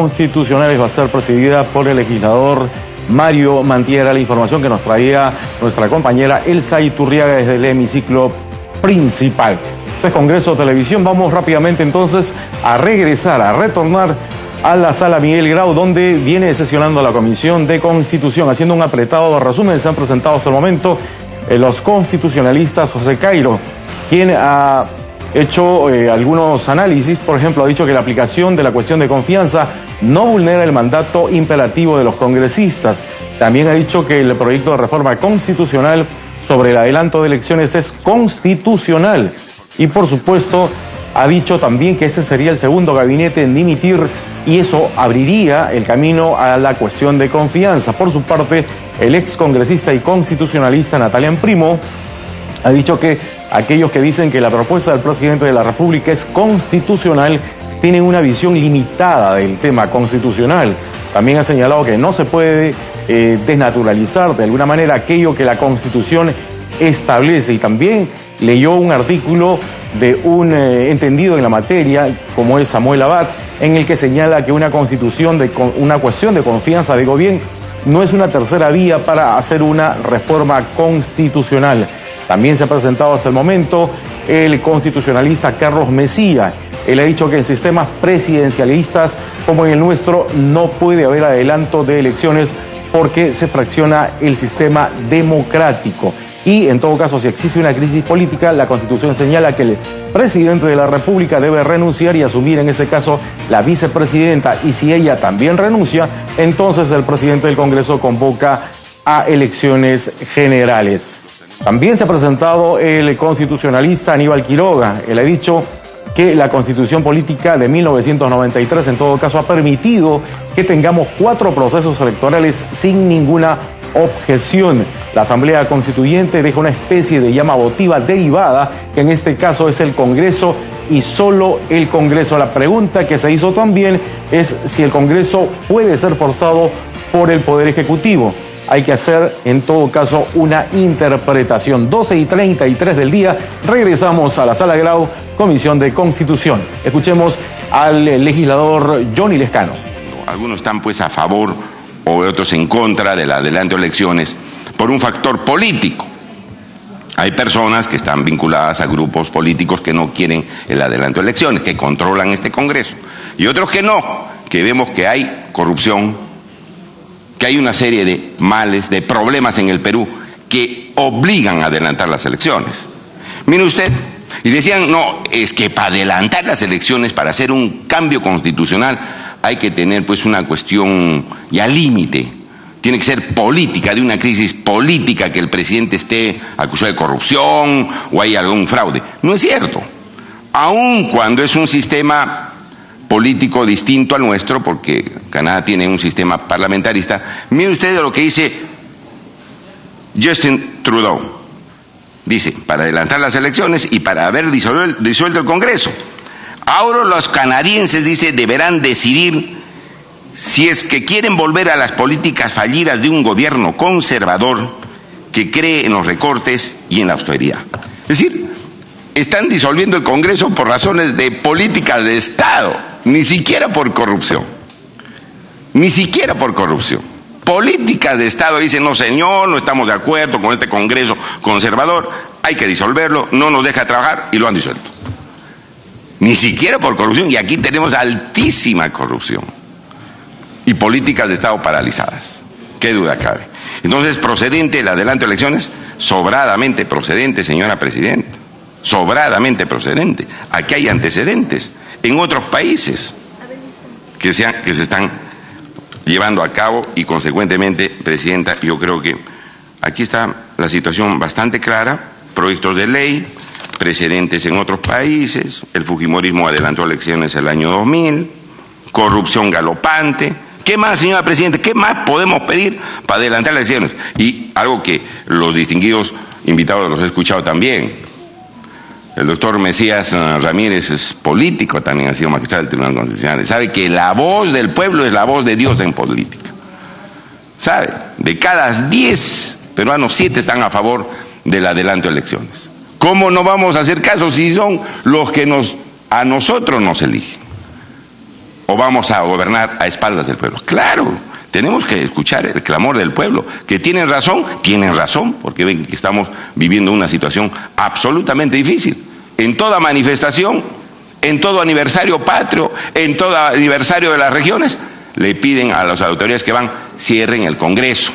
Constitucionales va a ser presidida por el legislador Mario Mantiera. La información que nos traía nuestra compañera Elsa Iturriaga desde el hemiciclo principal. Este es Congreso Televisión. Vamos rápidamente entonces a retornar a la sala Miguel Grau, donde viene sesionando la Comisión de Constitución. Haciendo un apretado resumen, se han presentado hasta el momento los constitucionalistas. José Cairo, quien ha hecho algunos análisis. Por ejemplo, ha dicho que la aplicación de la cuestión de confianza no vulnera el mandato imperativo de los congresistas. También ha dicho que el proyecto de reforma constitucional sobre el adelanto de elecciones es constitucional. Y por supuesto, ha dicho también que este sería el segundo gabinete en dimitir y eso abriría el camino a la cuestión de confianza. Por su parte, el excongresista y constitucionalista Natalian Primo ha dicho que aquellos que dicen que la propuesta del presidente de la República es constitucional tienen una visión limitada del tema constitucional. También ha señalado que no se puede desnaturalizar de alguna manera aquello que la Constitución establece. Y también leyó un artículo de un entendido en la materia, como es Samuel Abad, en el que señala que una cuestión de confianza de gobierno no es una tercera vía para hacer una reforma constitucional. También se ha presentado hasta el momento el constitucionalista Carlos Mesía. Él ha dicho que en sistemas presidencialistas como en el nuestro no puede haber adelanto de elecciones porque se fracciona el sistema democrático. Y en todo caso, si existe una crisis política, la Constitución señala que el presidente de la República debe renunciar y asumir en este caso la vicepresidenta. Y si ella también renuncia, entonces el presidente del Congreso convoca a elecciones generales. También se ha presentado el constitucionalista Aníbal Quiroga. Él ha dicho que la Constitución Política de 1993 en todo caso ha permitido que tengamos 4 procesos electorales sin ninguna objeción. La Asamblea Constituyente deja una especie de llama votiva derivada, que en este caso es el Congreso y solo el Congreso. La pregunta que se hizo también es si el Congreso puede ser forzado por el Poder Ejecutivo. Hay que hacer, en todo caso, una interpretación. 12:33 del día, regresamos a la Sala Grau, Comisión de Constitución. Escuchemos al legislador Johnny Lescano. Algunos están pues a favor o otros en contra del adelanto de elecciones por un factor político. Hay personas que están vinculadas a grupos políticos que no quieren el adelanto de elecciones, que controlan este Congreso. Y otros que no, que vemos que hay corrupción, que hay una serie de males, de problemas en el Perú que obligan a adelantar las elecciones. Mire usted, y decían, no, es que para adelantar las elecciones, para hacer un cambio constitucional, hay que tener pues una cuestión ya límite. Tiene que ser política, de una crisis política, que el presidente esté acusado de corrupción o hay algún fraude. No es cierto. Aun cuando es un sistema político distinto al nuestro, porque Canadá tiene un sistema parlamentarista. Mire usted lo que dice Justin Trudeau. Dice, para adelantar las elecciones y para haber disuelto el Congreso. Ahora los canadienses, dice, deberán decidir si es que quieren volver a las políticas fallidas de un gobierno conservador que cree en los recortes y en la austeridad. Es decir, están disolviendo el Congreso por razones de política de Estado, ni siquiera por corrupción. Ni siquiera por corrupción. Políticas de Estado. Dicen, no señor, no estamos de acuerdo con este Congreso conservador, hay que disolverlo, no nos deja trabajar, y lo han disuelto. Ni siquiera por corrupción, y aquí tenemos altísima corrupción. Y políticas de Estado paralizadas. Qué duda cabe. Entonces, procedente el adelanto de elecciones, sobradamente procedente, señora Presidenta. Sobradamente procedente. Aquí hay antecedentes en otros países que se están llevando a cabo y consecuentemente, Presidenta, yo creo que aquí está la situación bastante clara, proyectos de ley, precedentes en otros países, el fujimorismo adelantó elecciones el año 2000, corrupción galopante. ¿Qué más, señora Presidenta? ¿Qué más podemos pedir para adelantar las elecciones? Y algo que los distinguidos invitados los he escuchado también. El doctor Mesías Ramírez es político, también ha sido magistrado del Tribunal Constitucional. Sabe que la voz del pueblo es la voz de Dios en política. Sabe, de cada 10 peruanos, 7 están a favor del adelanto de elecciones. ¿Cómo no vamos a hacer caso si son los que a nosotros nos eligen? o vamos a gobernar a espaldas del pueblo. Claro, tenemos que escuchar el clamor del pueblo. Que tienen razón, porque ven que estamos viviendo una situación absolutamente difícil. En toda manifestación, en todo aniversario patrio, en todo aniversario de las regiones, le piden a las autoridades que van, cierren el Congreso.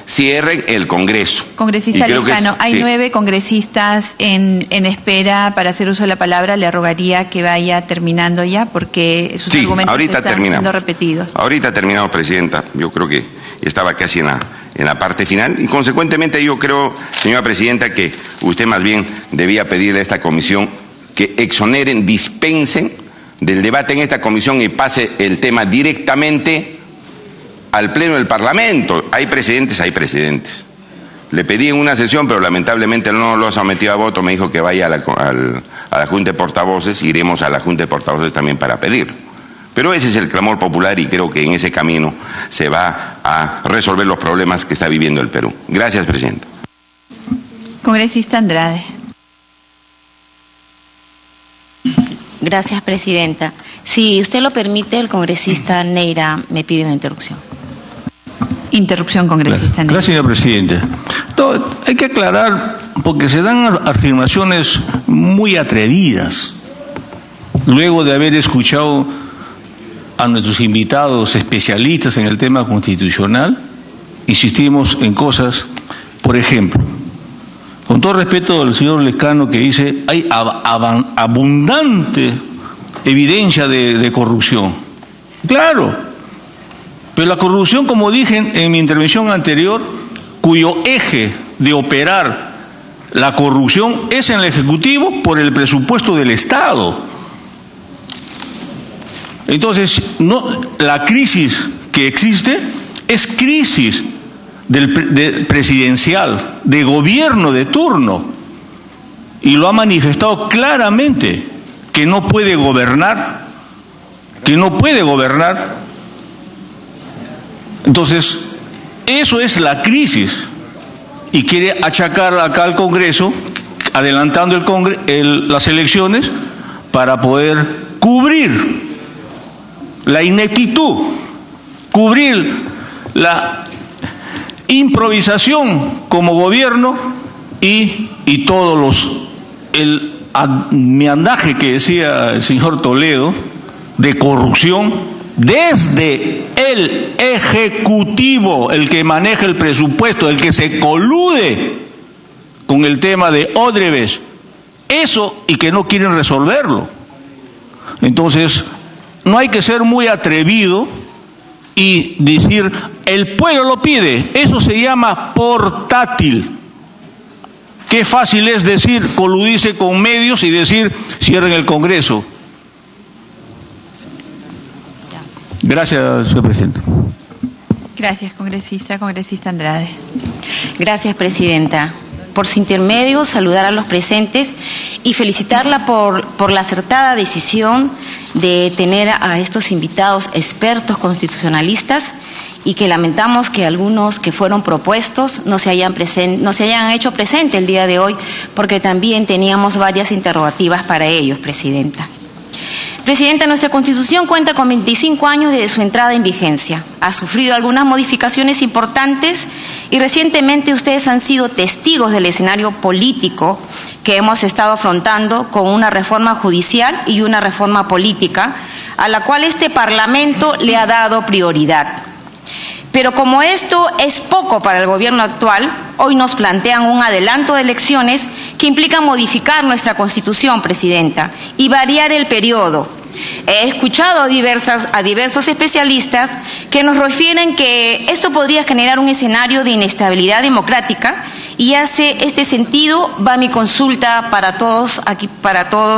Cierren el Congreso. Congresista Lescano, hay 9 congresistas en espera para hacer uso de la palabra. Le rogaría que vaya terminando ya, porque sus argumentos están siendo repetidos. Ahorita terminamos, Presidenta. Yo creo que estaba casi en la parte final y consecuentemente yo creo, señora Presidenta, que usted más bien debía pedirle a esta comisión que exoneren, dispensen del debate en esta comisión y pase el tema directamente al Pleno del Parlamento. Hay presidentes. Le pedí en una sesión, pero lamentablemente no lo ha sometido a voto. Me dijo que vaya a la Junta de Portavoces. Iremos a la Junta de Portavoces también para pedirlo. Pero ese es el clamor popular y creo que en ese camino se va a resolver los problemas que está viviendo el Perú. Gracias, Presidenta. Congresista Andrade. Gracias, Presidenta. Si usted lo permite, el congresista Neira me pide una interrupción. Interrupción, congresista Neira. Gracias, señora Presidenta. Hay que aclarar, porque se dan afirmaciones muy atrevidas. Luego de haber escuchado a nuestros invitados especialistas en el tema constitucional, insistimos en cosas, por ejemplo, con todo respeto al señor Lescano, que dice hay abundante evidencia de corrupción. Claro, pero la corrupción, como dije en mi intervención anterior, cuyo eje de operar la corrupción es en el Ejecutivo por el presupuesto del Estado. Entonces, la crisis que existe es crisis presidencial, de gobierno de turno, y lo ha manifestado claramente, que no puede gobernar. Entonces, eso es la crisis, y quiere achacar acá al Congreso, adelantando las elecciones, para poder cubrir la ineptitud, cubrir la improvisación como gobierno y todos el meandaje que decía el señor Toledo de corrupción desde el Ejecutivo, el que maneja el presupuesto, el que se colude con el tema de Odebrecht, eso, y que no quieren resolverlo. Entonces, no hay que ser muy atrevido y decir, el pueblo lo pide. Eso se llama portátil. Qué fácil es decir, coludirse con medios y decir, cierren el Congreso. Gracias, señor presidente. Gracias, congresista Andrade. Gracias, Presidenta. Por su intermedio, saludar a los presentes y felicitarla por la acertada decisión de tener a estos invitados expertos constitucionalistas, y que lamentamos que algunos que fueron propuestos no se hayan hecho presente el día de hoy, porque también teníamos varias interrogativas para ellos, Presidenta. Presidenta, nuestra Constitución cuenta con 25 años desde su entrada en vigencia. Ha sufrido algunas modificaciones importantes y recientemente ustedes han sido testigos del escenario político que hemos estado afrontando con una reforma judicial y una reforma política, a la cual este Parlamento le ha dado prioridad. Pero como esto es poco para el gobierno actual, hoy nos plantean un adelanto de elecciones que implica modificar nuestra Constitución, Presidenta, y variar el periodo. He escuchado a diversos especialistas que nos refieren que esto podría generar un escenario de inestabilidad democrática, y hace este sentido va mi consulta para todos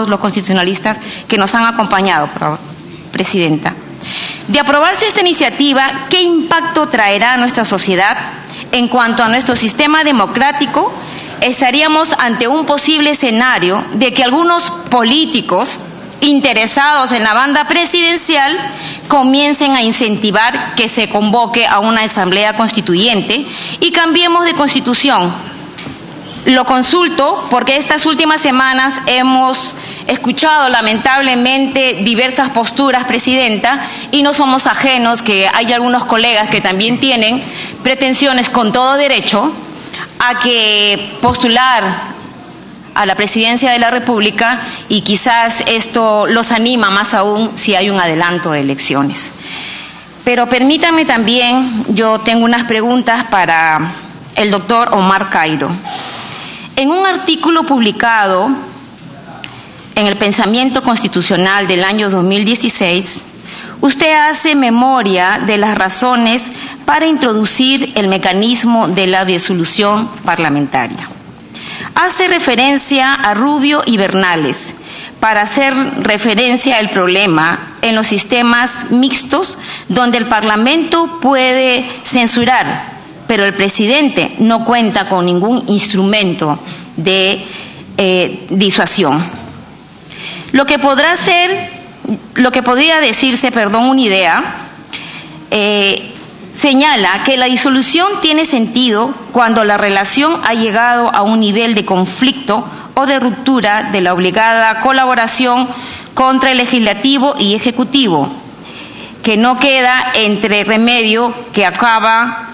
los constitucionalistas que nos han acompañado, Presidenta. De aprobarse esta iniciativa, ¿qué impacto traerá a nuestra sociedad en cuanto a nuestro sistema democrático? Estaríamos ante un posible escenario de que algunos políticos interesados en la banda presidencial comiencen a incentivar que se convoque a una asamblea constituyente y cambiemos de constitución. Lo consulto porque estas últimas semanas hemos escuchado lamentablemente diversas posturas, Presidenta, y no somos ajenos que hay algunos colegas que también tienen pretensiones con todo derecho a que postular a la presidencia de la República, y quizás esto los anima más aún si hay un adelanto de elecciones. Pero permítame también, yo tengo unas preguntas para el doctor Omar Cairo. En un artículo publicado en el Pensamiento Constitucional del año 2016, usted hace memoria de las razones para introducir el mecanismo de la disolución parlamentaria. Hace referencia a Rubio y Bernales para hacer referencia al problema en los sistemas mixtos donde el Parlamento puede censurar, pero el presidente no cuenta con ningún instrumento de disuasión. Lo que podría decirse, una idea, señala que la disolución tiene sentido cuando la relación ha llegado a un nivel de conflicto o de ruptura de la obligada colaboración contra el legislativo y ejecutivo, que no queda entre remedio que acuda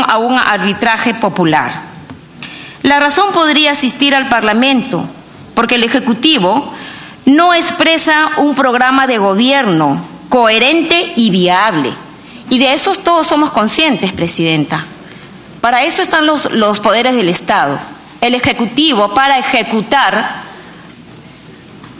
a un arbitraje popular. La razón podría asistir al Parlamento, porque el Ejecutivo no expresa un programa de gobierno coherente y viable. Y de eso todos somos conscientes, Presidenta. Para eso están los poderes del Estado. El Ejecutivo para ejecutar,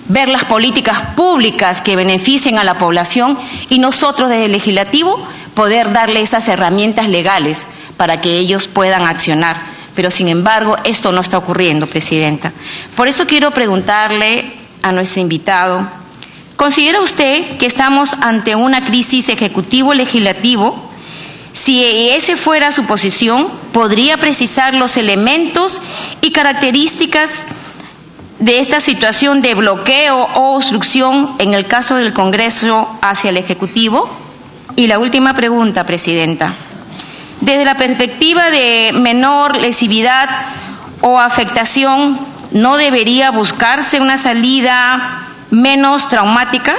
ver las políticas públicas que beneficien a la población, y nosotros desde el Legislativo poder darle esas herramientas legales para que ellos puedan accionar. Pero sin embargo, esto no está ocurriendo, Presidenta. Por eso quiero preguntarle a nuestro invitado, ¿considera usted que estamos ante una crisis ejecutivo-legislativo? Si ese fuera su posición, ¿podría precisar los elementos y características de esta situación de bloqueo o obstrucción en el caso del Congreso hacia el Ejecutivo? Y la última pregunta, Presidenta. Desde la perspectiva de menor lesividad o afectación, ¿no debería buscarse una salida menos traumática?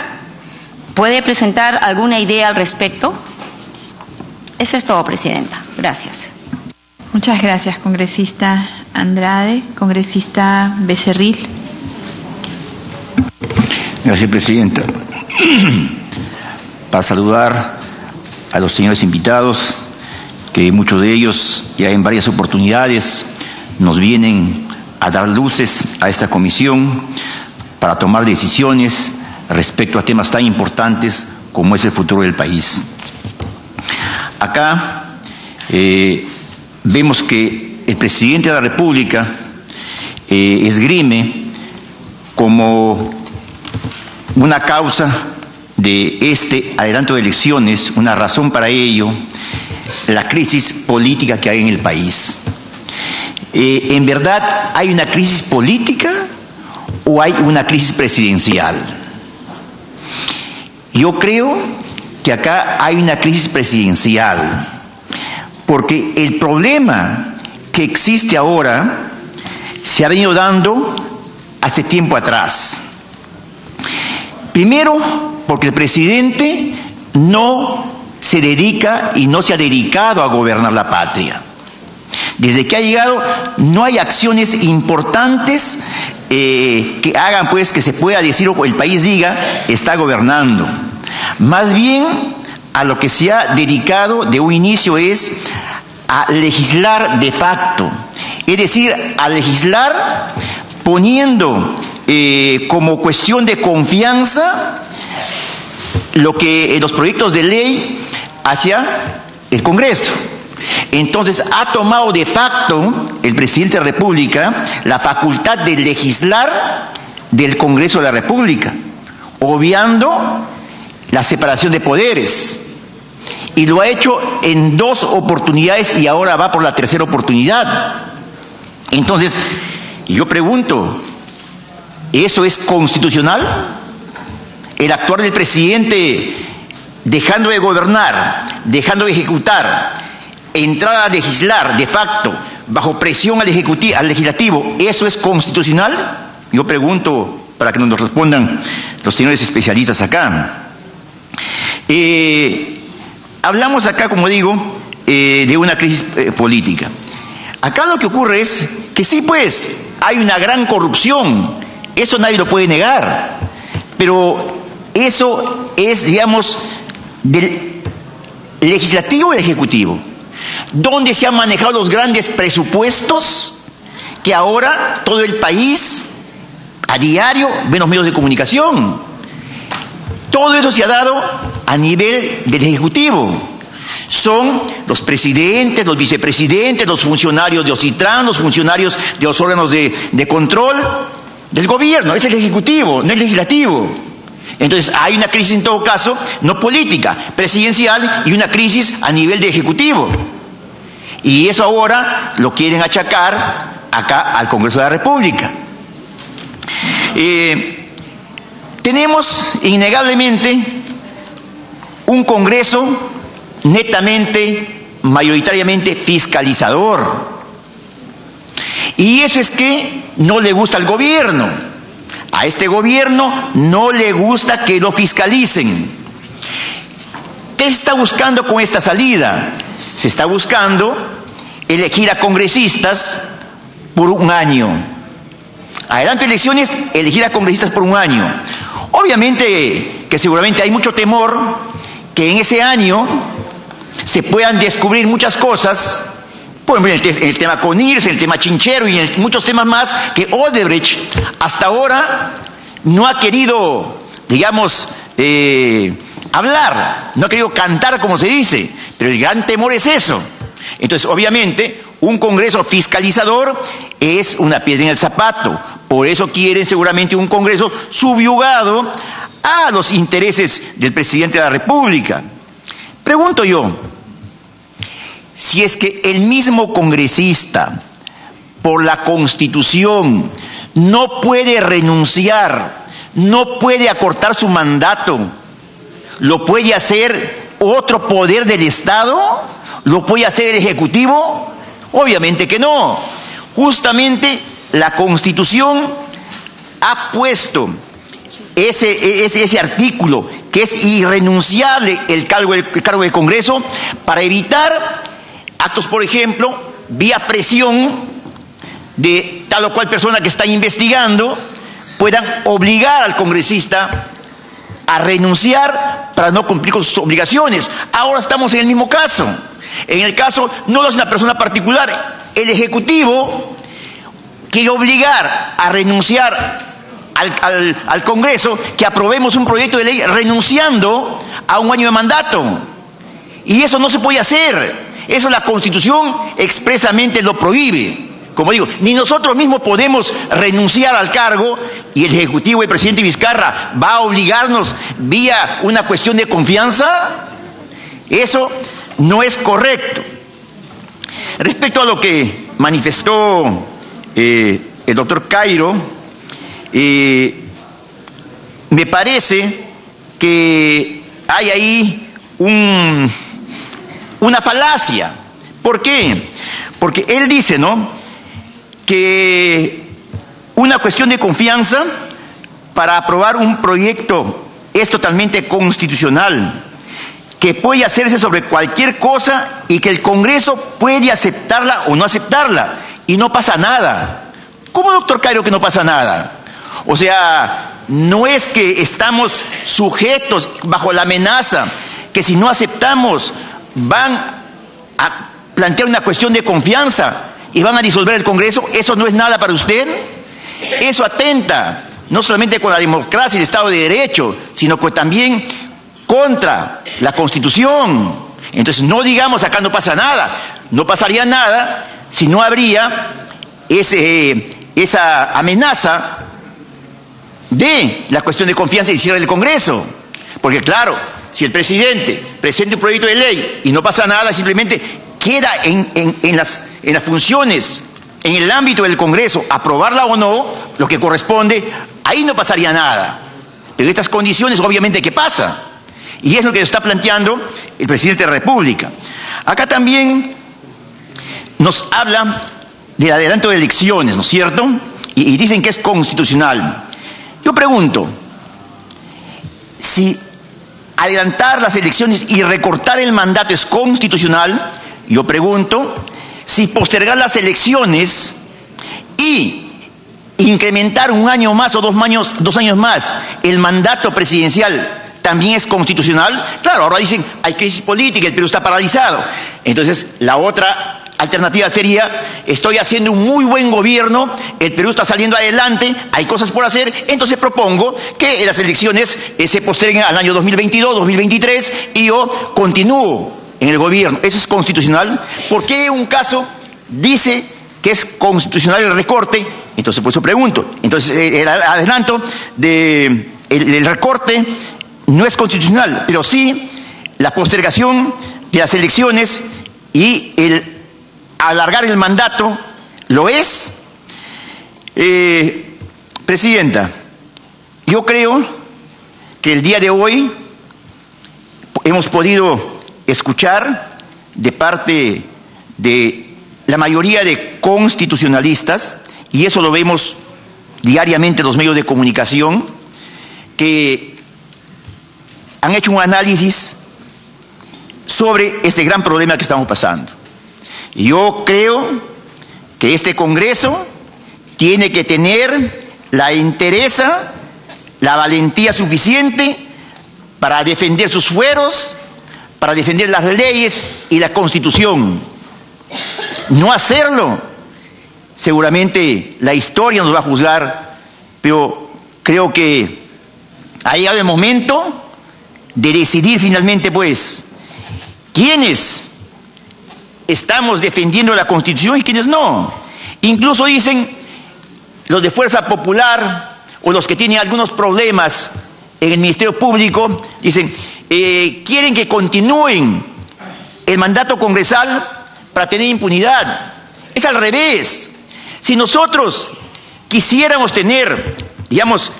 ¿Puede presentar alguna idea al respecto? Eso es todo, Presidenta. Gracias. Muchas gracias, congresista Andrade. Congresista Becerril. Gracias, Presidenta. Para saludar a los señores invitados, que muchos de ellos ya en varias oportunidades nos vienen a dar luces a esta comisión para tomar decisiones respecto a temas tan importantes como es el futuro del país. Acá vemos que el presidente de la República esgrime como una causa de este adelanto de elecciones, una razón para ello, la crisis política que hay en el país. ¿En verdad hay una crisis política o hay una crisis presidencial? Yo creo que acá hay una crisis presidencial, porque el problema que existe ahora se ha venido dando hace tiempo atrás. Primero, porque el presidente no se dedica y no se ha dedicado a gobernar la patria. Desde que ha llegado no hay acciones importantes que hagan pues que se pueda decir o el país diga está gobernando. Más bien a lo que se ha dedicado de un inicio es a legislar de facto, es decir, a legislar poniendo como cuestión de confianza lo que los proyectos de ley hacia el Congreso. Entonces ha tomado de facto el presidente de la República la facultad de legislar del Congreso de la República, obviando la separación de poderes. Y lo ha hecho en 2 oportunidades y ahora va por la 3ª oportunidad. Entonces, yo pregunto, ¿eso es constitucional? El actuar del presidente dejando de gobernar, dejando de ejecutar, entrar a legislar de facto bajo presión al legislativo, ¿eso es constitucional? Yo pregunto para que nos respondan los señores especialistas acá. Hablamos acá, como digo, de una crisis política. Acá lo que ocurre es que sí, pues, hay una gran corrupción, eso nadie lo puede negar, pero eso es, digamos, del legislativo al ejecutivo, donde se han manejado los grandes presupuestos que ahora todo el país a diario ve los medios de comunicación. Todo eso se ha dado a nivel del ejecutivo. Son los presidentes, los vicepresidentes, los funcionarios de OCITRAN, los funcionarios de los órganos de control del gobierno. Es el ejecutivo, no el legislativo. Entonces hay una crisis en todo caso, no política, presidencial, y una crisis a nivel de ejecutivo. Y eso ahora lo quieren achacar acá al Congreso de la República. Tenemos innegablemente un Congreso netamente, mayoritariamente fiscalizador. Y eso es que no le gusta al gobierno. A este gobierno no le gusta que lo fiscalicen. ¿Qué se está buscando con esta salida? Se está buscando elegir a congresistas por un año. Adelante elecciones, elegir a congresistas por un año. Obviamente que seguramente hay mucho temor que en ese año se puedan descubrir muchas cosas, por ejemplo en el tema Conirse, en el tema Chinchero y en muchos temas más que Odebrecht hasta ahora no ha querido, digamos, hablar, no ha querido cantar como se dice, pero el gran temor es eso. Entonces obviamente un Congreso fiscalizador es una piedra en el zapato, por eso quieren seguramente un Congreso subyugado a los intereses del presidente de la República. Pregunto yo, si es que el mismo congresista, por la Constitución, no puede renunciar, no puede acortar su mandato, ¿lo puede hacer otro poder del Estado? ¿Lo puede hacer el Ejecutivo? Obviamente que no. Justamente la Constitución ha puesto ese artículo que es irrenunciable el cargo de Congreso para evitar actos, por ejemplo, vía presión de tal o cual persona que está investigando, puedan obligar al congresista a renunciar para no cumplir con sus obligaciones. Ahora estamos en el mismo caso. En el caso no es una persona particular, el Ejecutivo quiere obligar a renunciar al Congreso, que aprobemos un proyecto de ley renunciando a un año de mandato. Y eso no se puede hacer. Eso la Constitución expresamente lo prohíbe. Como digo, ni nosotros mismos podemos renunciar al cargo, y el Ejecutivo, el presidente Vizcarra, va a obligarnos vía una cuestión de confianza. Eso no es correcto. Respecto a lo que manifestó el doctor Cairo, me parece que hay ahí una falacia. ¿Por qué? Porque él dice, ¿no?, que una cuestión de confianza para aprobar un proyecto es totalmente constitucional, que puede hacerse sobre cualquier cosa y que el Congreso puede aceptarla o no aceptarla y no pasa nada. ¿Cómo, doctor Cairo, que no pasa nada? O sea, no es que estamos sujetos bajo la amenaza que si no aceptamos van a plantear una cuestión de confianza y van a disolver el Congreso. ¿Eso no es nada para usted? Eso atenta no solamente con la democracia y el Estado de Derecho, sino que también contra la Constitución. Entonces no digamos acá no pasa nada. No pasaría nada si no habría esa amenaza de la cuestión de confianza y cierre del Congreso. Porque claro, si el presidente presenta un proyecto de ley y no pasa nada, simplemente queda en las funciones, en el ámbito del Congreso, aprobarla o no, lo que corresponde, ahí no pasaría nada. Pero estas condiciones obviamente que pasa. Y es lo que está planteando el presidente de la República. Acá también nos habla del adelanto de elecciones, ¿no es cierto? y dicen que es constitucional. Yo pregunto, si adelantar las elecciones y recortar el mandato es constitucional, yo pregunto, si postergar las elecciones y incrementar un año más o 2 años más el mandato presidencial también es constitucional. Claro, ahora dicen, hay crisis política, el Perú está paralizado. Entonces, la otra alternativa sería, estoy haciendo un muy buen gobierno, el Perú está saliendo adelante, hay cosas por hacer, entonces propongo que las elecciones se posterguen al año 2022, 2023, y yo continúo en el gobierno. ¿Eso es constitucional? ¿Por qué un caso dice que es constitucional el recorte? Entonces, por eso pregunto. Entonces, el adelanto el recorte no es constitucional, pero sí la postergación de las elecciones y el alargar el mandato lo es. Presidenta, yo creo que el día de hoy hemos podido escuchar de parte de la mayoría de constitucionalistas, y eso lo vemos diariamente en los medios de comunicación, que han hecho un análisis sobre este gran problema que estamos pasando. Y yo creo que este Congreso tiene que tener la entereza, la valentía suficiente para defender sus fueros, para defender las leyes y la Constitución. No hacerlo, seguramente la historia nos va a juzgar, pero creo que ha llegado el momento de decidir finalmente, pues, quiénes estamos defendiendo la Constitución y quiénes no. Incluso dicen los de Fuerza Popular o los que tienen algunos problemas en el Ministerio Público, dicen, quieren que continúen el mandato congresal para tener impunidad. Es al revés. Si nosotros quisiéramos tener, digamos,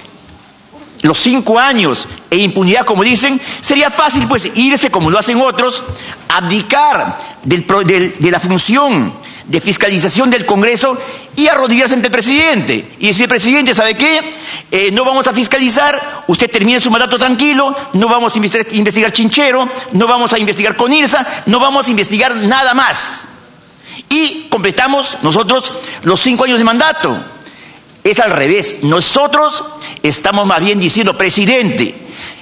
los 5 años e impunidad, como dicen, sería fácil, pues, irse, como lo hacen otros, abdicar de la función de fiscalización del Congreso y arrodillarse ante el presidente. Y decir, presidente, ¿sabe qué? No vamos a fiscalizar, usted termine su mandato tranquilo, no vamos a investigar Chinchero, no vamos a investigar Conirsa, no vamos a investigar nada más. Y completamos nosotros los 5 años de mandato. Es al revés. Nosotros estamos más bien diciendo, presidente,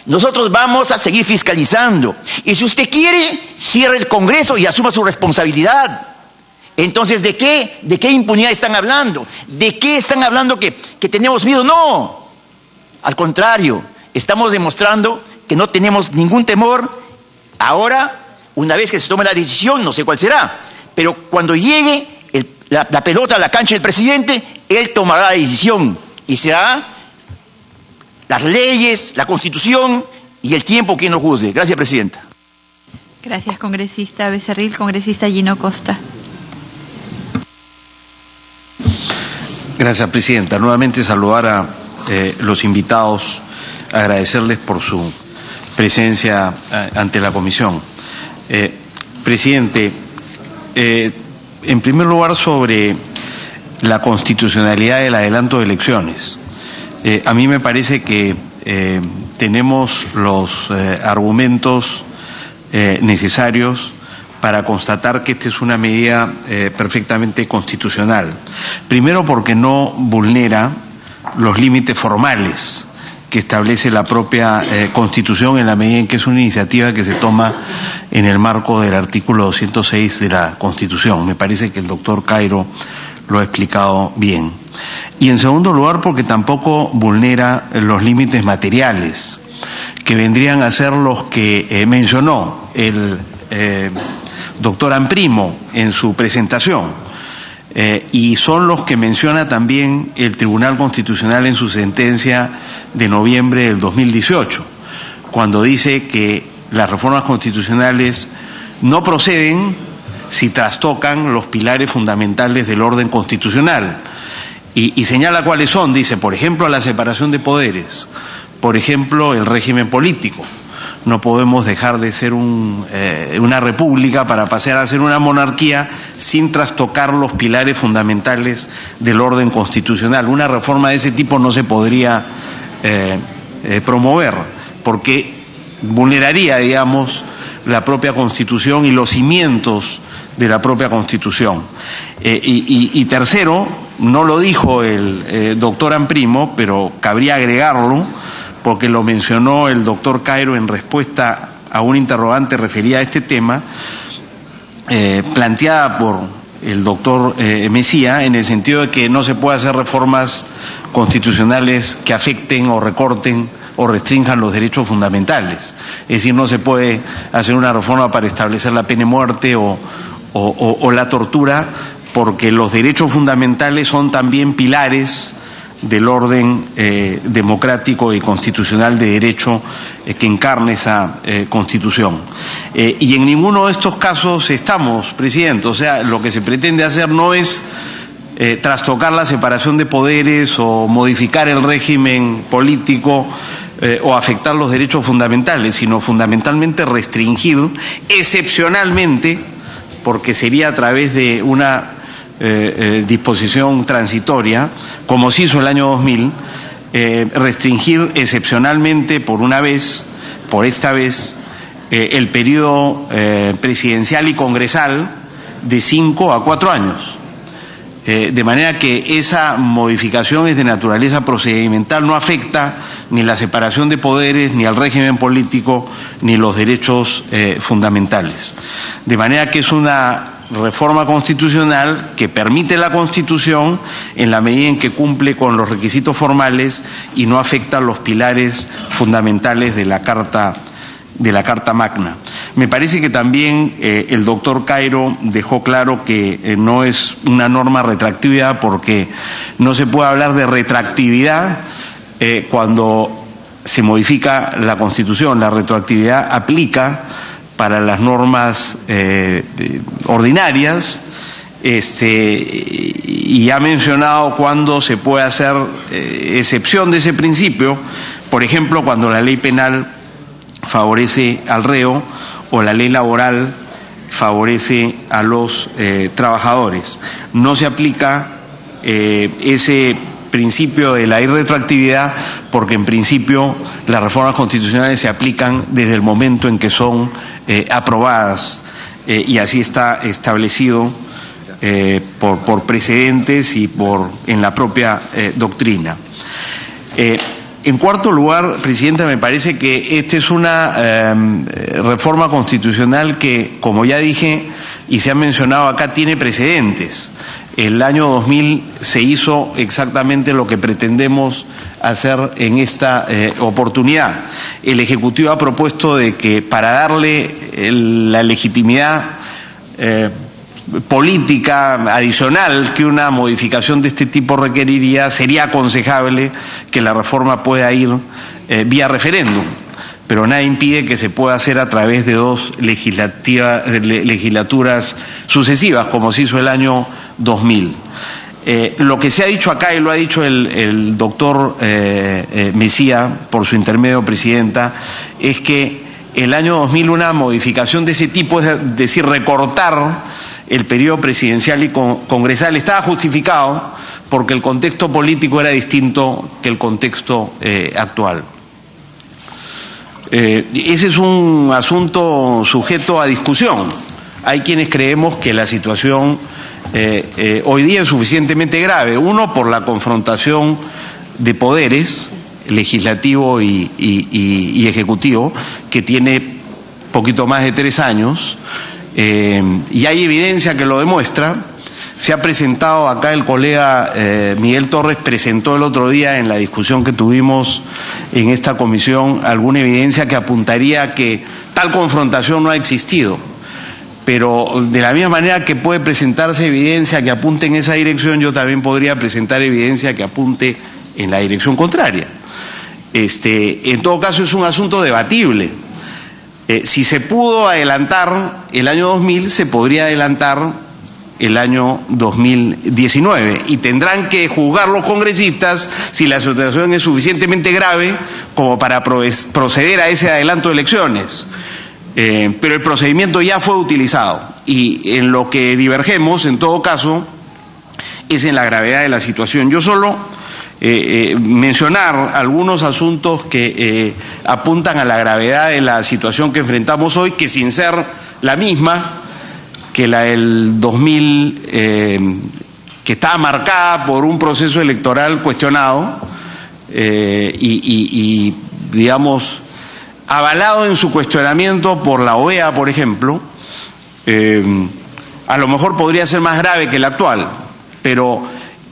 nosotros vamos a seguir fiscalizando. Y si usted quiere, cierre el Congreso y asuma su responsabilidad. Entonces, ¿de qué impunidad están hablando? ¿De qué están hablando que tenemos miedo? No. Al contrario, estamos demostrando que no tenemos ningún temor. Ahora, una vez que se tome la decisión, no sé cuál será, pero cuando llegue la pelota a la cancha del presidente, él tomará la decisión y será las leyes, la Constitución y el tiempo quien lo juzgue. Gracias, presidenta. Gracias, congresista Becerril. Congresista Gino Costa. Gracias, presidenta. Nuevamente saludar a los invitados, agradecerles por su presencia ante la comisión. Presidente, en primer lugar, sobre la constitucionalidad del adelanto de elecciones. A mí me parece que tenemos los argumentos necesarios para constatar que esta es una medida perfectamente constitucional. Primero, porque no vulnera los límites formales que establece la propia Constitución, en la medida en que es una iniciativa que se toma en el marco del artículo 206 de la Constitución. Me parece que el doctor Cairo lo ha explicado bien. Y en segundo lugar, porque tampoco vulnera los límites materiales, que vendrían a ser los que mencionó el doctor Amprimo en su presentación, y son los que menciona también el Tribunal Constitucional en su sentencia de noviembre del 2018, cuando dice que las reformas constitucionales no proceden si trastocan los pilares fundamentales del orden constitucional, y señala cuáles son. Dice, por ejemplo, la separación de poderes, por ejemplo, el régimen político, no podemos dejar de ser una república para pasar a ser una monarquía sin trastocar los pilares fundamentales del orden constitucional. Una reforma de ese tipo no se podría promover, porque vulneraría, digamos, la propia Constitución y los cimientos de la propia Constitución. Y tercero, no lo dijo el doctor Amprimo, pero cabría agregarlo, porque lo mencionó el doctor Cairo en respuesta a un interrogante referida a este tema, planteada por el doctor Mejía, en el sentido de que no se puede hacer reformas constitucionales que afecten o recorten o restrinjan los derechos fundamentales. Es decir, no se puede hacer una reforma para establecer la pena de muerte o la tortura, porque los derechos fundamentales son también pilares del orden democrático y constitucional de derecho que encarna esa Constitución. Y en ninguno de estos casos estamos, presidente. O sea, lo que se pretende hacer no es trastocar la separación de poderes o modificar el régimen político o afectar los derechos fundamentales, sino fundamentalmente restringir excepcionalmente, porque sería a través de una disposición transitoria, como se hizo el año 2000, restringir excepcionalmente por esta vez, el periodo presidencial y congresal de 5 a 4 años. De manera que esa modificación es de naturaleza procedimental, no afecta ni la separación de poderes, ni al régimen político, ni los derechos fundamentales. De manera que es una reforma constitucional que permite la Constitución en la medida en que cumple con los requisitos formales y no afecta los pilares fundamentales de la Carta Magna. Me parece que también el doctor Cairo dejó claro que no es una norma retroactiva, porque no se puede hablar de retroactividad cuando se modifica la Constitución. La retroactividad aplica para las normas ordinarias, y ha mencionado cuándo se puede hacer excepción de ese principio, por ejemplo, cuando la ley penal favorece al reo o la ley laboral favorece a los trabajadores. No se aplica ese principio de la irretroactividad, porque en principio las reformas constitucionales se aplican desde el momento en que son aprobadas, y así está establecido por precedentes y en la propia doctrina. En cuarto lugar, presidenta, me parece que esta es una reforma constitucional que, como ya dije y se ha mencionado acá, tiene precedentes. El año 2000 se hizo exactamente lo que pretendemos hacer en esta oportunidad. El Ejecutivo ha propuesto de que, para darle la legitimidad política adicional que una modificación de este tipo requeriría, sería aconsejable que la reforma pueda ir vía referéndum, pero nada impide que se pueda hacer a través de 2 legislaturas sucesivas, como se hizo el año 2000. Lo que se ha dicho acá, y lo ha dicho el doctor Mejía por su intermedio, presidenta, es que el año 2000 una modificación de ese tipo, es decir, recortar el periodo presidencial y congresal, estaba justificado porque el contexto político era distinto que el contexto actual. Ese es un asunto sujeto a discusión. Hay quienes creemos que la situación hoy día es suficientemente grave. Uno, por la confrontación de poderes, legislativo y ejecutivo, que tiene poquito más de 3 años, y hay evidencia que lo demuestra. Se ha presentado acá, el colega Miguel Torres presentó el otro día en la discusión que tuvimos en esta comisión alguna evidencia que apuntaría a que tal confrontación no ha existido. Pero de la misma manera que puede presentarse evidencia que apunte en esa dirección, yo también podría presentar evidencia que apunte en la dirección contraria. En todo caso, es un asunto debatible. Si se pudo adelantar el año 2000, se podría adelantar el año 2019 y tendrán que juzgar los congresistas si la situación es suficientemente grave como para proceder a ese adelanto de elecciones. Pero el procedimiento ya fue utilizado y en lo que divergemos, en todo caso, es en la gravedad de la situación. Yo solo mencionar algunos asuntos que apuntan a la gravedad de la situación que enfrentamos hoy, que sin ser la misma que la del 2000, que estaba marcada por un proceso electoral cuestionado y digamos, avalado en su cuestionamiento por la OEA, por ejemplo, a lo mejor podría ser más grave que el actual, pero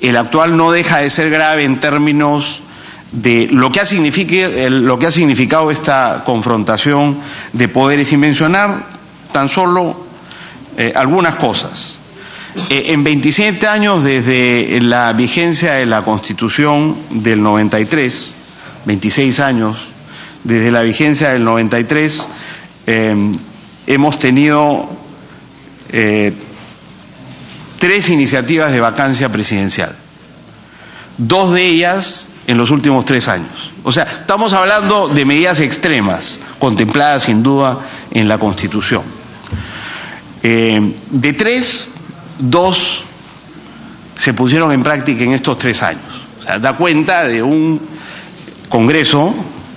el actual no deja de ser grave en términos de lo que ha significado esta confrontación de poderes, y mencionar tan solo algunas cosas. En 27 años desde la vigencia de la Constitución del 93, 26 años desde la vigencia del 93, hemos tenido 3 iniciativas de vacancia presidencial, 2 de ellas en los últimos 3 años. O sea, estamos hablando de medidas extremas, contempladas sin duda en la Constitución. De 3, 2 se pusieron en práctica en estos 3 años. O sea, da cuenta de un Congreso,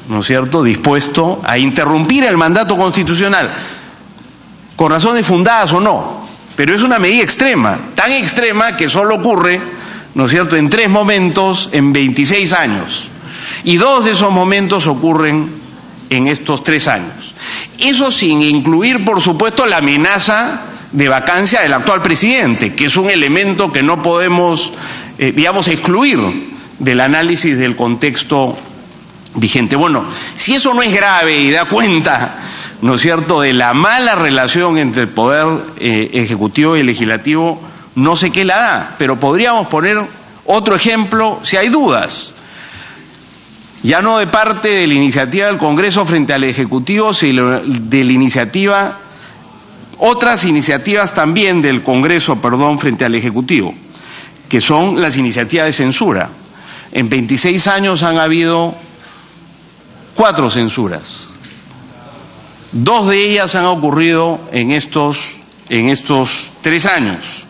¿no es cierto?, dispuesto a interrumpir el mandato constitucional, con razones fundadas o no. Pero es una medida extrema, tan extrema que solo ocurre, ¿no es cierto?, en 3 momentos en 26 años. Y 2 de esos momentos ocurren en estos 3 años. Eso sin incluir, por supuesto, la amenaza de vacancia del actual presidente, que es un elemento que no podemos, digamos, excluir del análisis del contexto vigente. Bueno, si eso no es grave y da cuenta, ¿no es cierto?, de la mala relación entre el poder ejecutivo y el legislativo, no sé qué la da, pero podríamos poner otro ejemplo si hay dudas, ya no de parte de la iniciativa del Congreso frente al Ejecutivo, sino de la iniciativa, otras iniciativas también del Congreso, frente al Ejecutivo, que son las iniciativas de censura. En 26 años han habido 4 censuras. 2 de ellas han ocurrido en estos 3 años.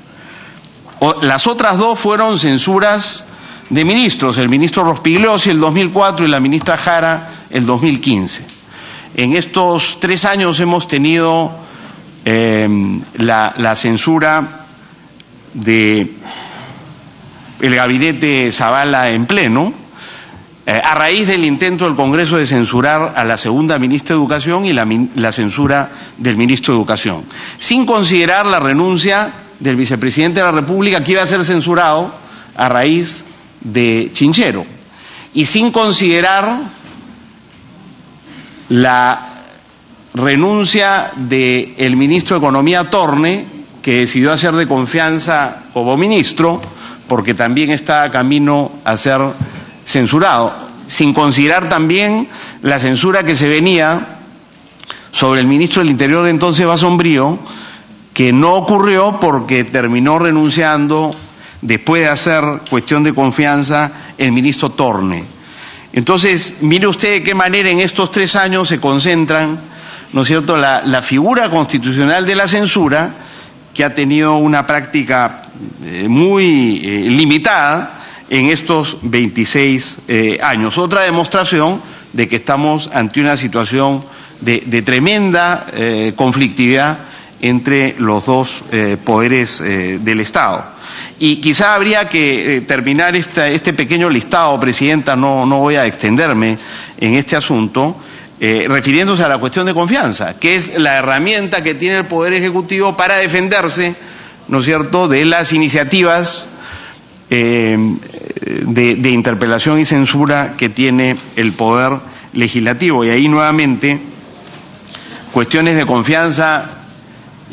Las otras 2 fueron censuras de ministros, el ministro Rospigliosi el 2004 y la ministra Jara el 2015. En estos 3 años hemos tenido la censura de el gabinete Zavala en pleno, a raíz del intento del Congreso de censurar a la segunda ministra de Educación y la censura del ministro de Educación, sin considerar la renuncia del vicepresidente de la República, que iba a ser censurado a raíz de Chinchero, y sin considerar la renuncia del ministro de Economía Torne, que decidió hacer de confianza como ministro, porque también está camino a ser censurado, sin considerar también la censura que se venía sobre el ministro del Interior de entonces, Basombrío, que no ocurrió porque terminó renunciando después de hacer cuestión de confianza el ministro Torne. Entonces, mire usted de qué manera en estos 3 años se concentran, ¿no es cierto?, la figura constitucional de la censura, que ha tenido una práctica muy limitada en estos 26 años. Otra demostración de que estamos ante una situación de tremenda conflictividad entre los 2 poderes del Estado. Y quizá habría que terminar este pequeño listado, Presidenta, no voy a extenderme en este asunto, refiriéndose a la cuestión de confianza, que es la herramienta que tiene el Poder Ejecutivo para defenderse, ¿no es cierto?, de las iniciativas de interpelación y censura que tiene el Poder Legislativo. Y ahí nuevamente, cuestiones de confianza.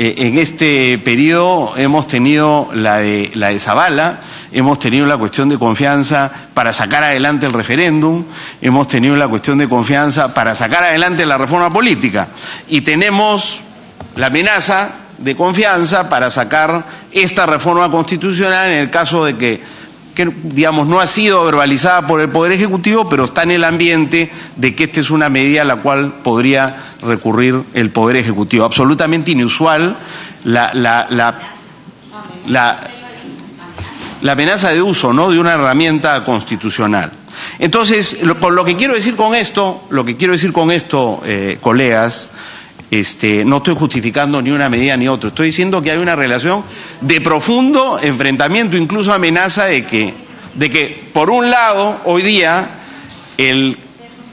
En este periodo hemos tenido la de Zavala, hemos tenido la cuestión de confianza para sacar adelante el referéndum, hemos tenido la cuestión de confianza para sacar adelante la reforma política, y tenemos la amenaza de confianza para sacar esta reforma constitucional en el caso de que digamos, no ha sido verbalizada por el Poder Ejecutivo, pero está en el ambiente de que esta es una medida a la cual podría recurrir el Poder Ejecutivo. Absolutamente inusual la amenaza de uso, ¿no?, de una herramienta constitucional. Entonces, lo que quiero decir con esto, colegas, no estoy justificando ni una medida ni otra, estoy diciendo que hay una relación de profundo enfrentamiento, incluso amenaza de que por un lado, hoy día, el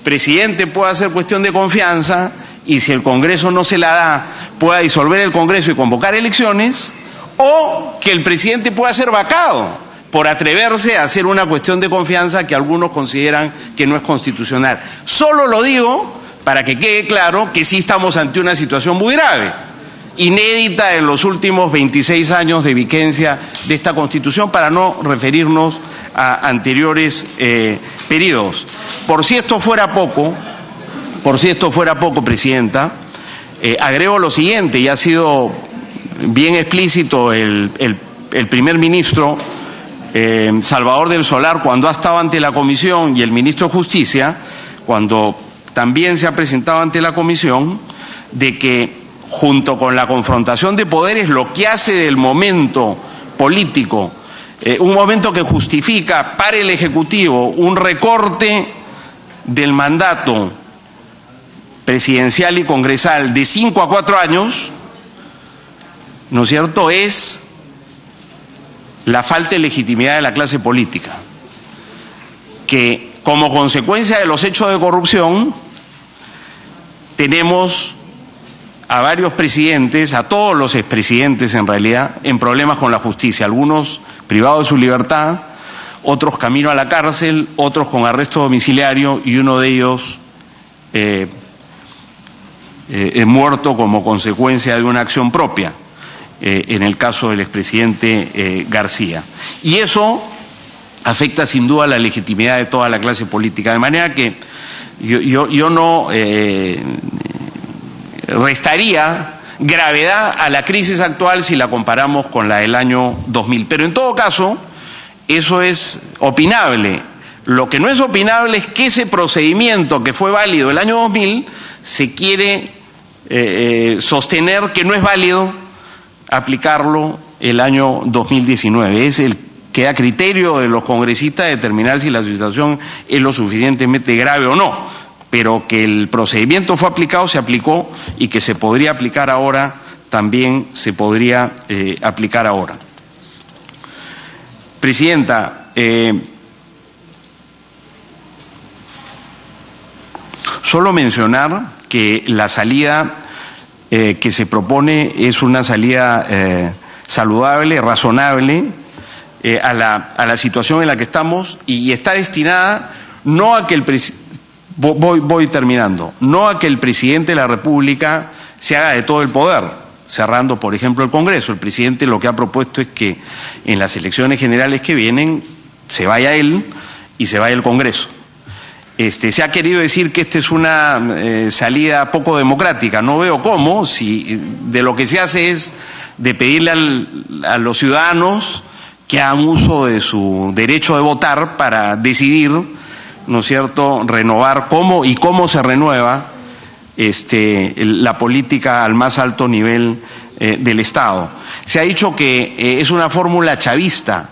presidente pueda hacer cuestión de confianza y si el Congreso no se la da, pueda disolver el Congreso y convocar elecciones, o que el presidente pueda ser vacado por atreverse a hacer una cuestión de confianza que algunos consideran que no es constitucional. Solo lo digo para que quede claro que sí estamos ante una situación muy grave, inédita en los últimos 26 años de vigencia de esta Constitución, para no referirnos a anteriores periodos. Por si esto fuera poco, Presidenta, agrego lo siguiente, y ha sido bien explícito el primer ministro Salvador del Solar cuando ha estado ante la Comisión, y el ministro de Justicia cuando también se ha presentado ante la Comisión, de que junto con la confrontación de poderes, lo que hace del momento político un momento que justifica para el Ejecutivo un recorte del mandato presidencial y congresal de 5 a 4 años, ¿no es cierto?, es la falta de legitimidad de la clase política, que como consecuencia de los hechos de corrupción tenemos a varios presidentes, a todos los expresidentes en realidad, en problemas con la justicia, algunos privados de su libertad, otros camino a la cárcel, otros con arresto domiciliario y uno de ellos muerto como consecuencia de una acción propia, en el caso del expresidente García. Y eso afecta sin duda la legitimidad de toda la clase política, de manera que yo no restaría gravedad a la crisis actual si la comparamos con la del año 2000. Pero en todo caso, eso es opinable. Lo que no es opinable es que ese procedimiento que fue válido el año 2000 se quiere sostener que no es válido aplicarlo el año 2019. Es el que a criterio de los congresistas determinar si la situación es lo suficientemente grave o no. Pero que el procedimiento fue aplicado, se aplicó, y que se podría aplicar ahora, también se podría aplicar ahora. Presidenta, solo mencionar que la salida que se propone es una salida saludable, razonable, a la situación en la que estamos, y está destinada no a que el presidente, voy terminando, no a que el presidente de la República se haga de todo el poder, cerrando por ejemplo el Congreso. El presidente lo que ha propuesto es que en las elecciones generales que vienen se vaya él y se vaya el Congreso. Se ha querido decir que esta es una salida poco democrática. No veo cómo, si de lo que se hace es de pedirle a los ciudadanos que hagan uso de su derecho de votar para decidir, ¿no es cierto?, renovar cómo se renueva la política al más alto nivel del Estado. Se ha dicho que es una fórmula chavista,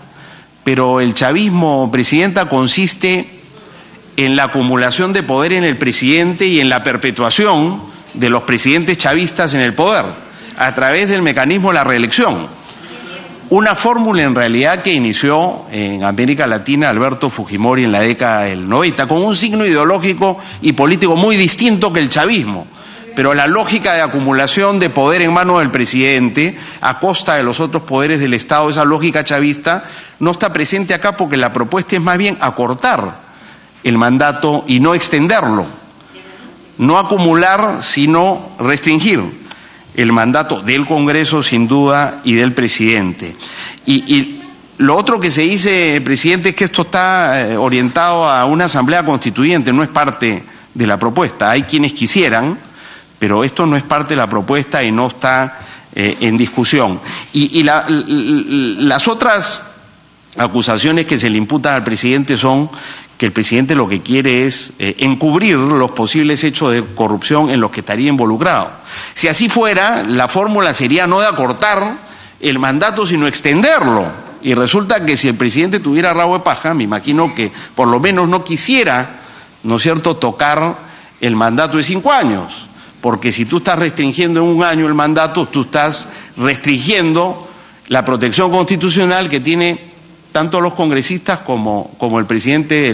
pero el chavismo, Presidenta, consiste en la acumulación de poder en el presidente y en la perpetuación de los presidentes chavistas en el poder, a través del mecanismo de la reelección. Una fórmula en realidad que inició en América Latina Alberto Fujimori en la década del 90, con un signo ideológico y político muy distinto que el chavismo. Pero la lógica de acumulación de poder en manos del presidente a costa de los otros poderes del Estado, esa lógica chavista, no está presente acá, porque la propuesta es más bien acortar el mandato y no extenderlo. No acumular, sino restringir el mandato del Congreso, sin duda, y del presidente. Y lo otro que se dice, Presidente, es que esto está orientado a una asamblea constituyente, no es parte de la propuesta. Hay quienes quisieran, pero esto no es parte de la propuesta y no está en discusión. Y las otras acusaciones que se le imputan al presidente son que el presidente lo que quiere es encubrir los posibles hechos de corrupción en los que estaría involucrado. Si así fuera, la fórmula sería no de acortar el mandato, sino extenderlo. Y resulta que si el presidente tuviera rabo de paja, me imagino que por lo menos no quisiera, ¿no es cierto?, tocar el mandato de 5 años. Porque si tú estás restringiendo en 1 año el mandato, tú estás restringiendo la protección constitucional que tiene tanto los congresistas como el presidente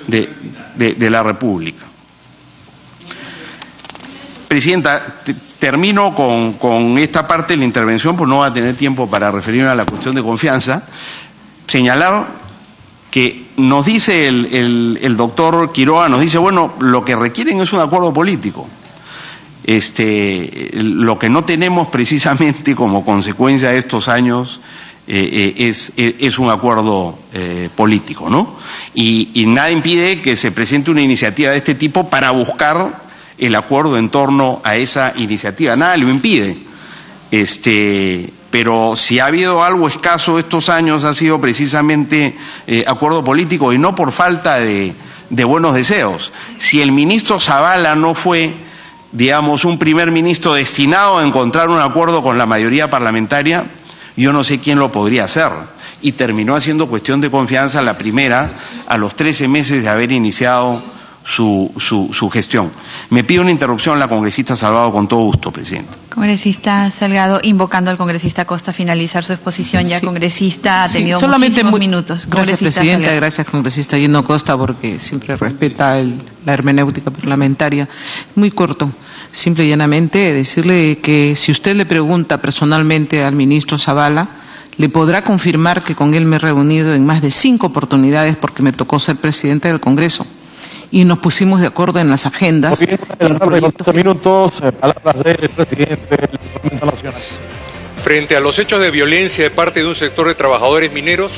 de la República. Presidenta, termino con esta parte de la intervención, pues no va a tener tiempo para referirme a la cuestión de confianza. Señalar que nos dice el doctor Quiroga, nos dice, bueno, lo que requieren es un acuerdo político. Lo que no tenemos precisamente como consecuencia de estos años es un acuerdo político, ¿no? Y nada impide que se presente una iniciativa de este tipo para buscar el acuerdo en torno a esa iniciativa. Nada lo impide. Pero si ha habido algo escaso estos años ha sido precisamente acuerdo político y no por falta de buenos deseos. Si el ministro Zavala no fue, digamos, un primer ministro destinado a encontrar un acuerdo con la mayoría parlamentaria, yo no sé quién lo podría hacer. Y terminó haciendo cuestión de confianza la primera a los 13 meses de haber iniciado su gestión. Me pide una interrupción la congresista Salgado con todo gusto, presidente. Congresista Salgado, invocando al congresista Costa a finalizar su exposición. Ya, sí. Congresista, ha tenido solamente muchísimos minutos. Gracias, presidenta. Salgado. Gracias, congresista Gino Costa, porque siempre respeta la hermenéutica parlamentaria. Muy corto. Simple y llanamente decirle que si usted le pregunta personalmente al ministro Zavala, le podrá confirmar que con él me he reunido en más de 5 oportunidades porque me tocó ser presidente del Congreso y nos pusimos de acuerdo en las agendas. Minutos, palabras del presidente del Parlamento Nacional. Frente a los hechos de violencia de parte de un sector de trabajadores mineros,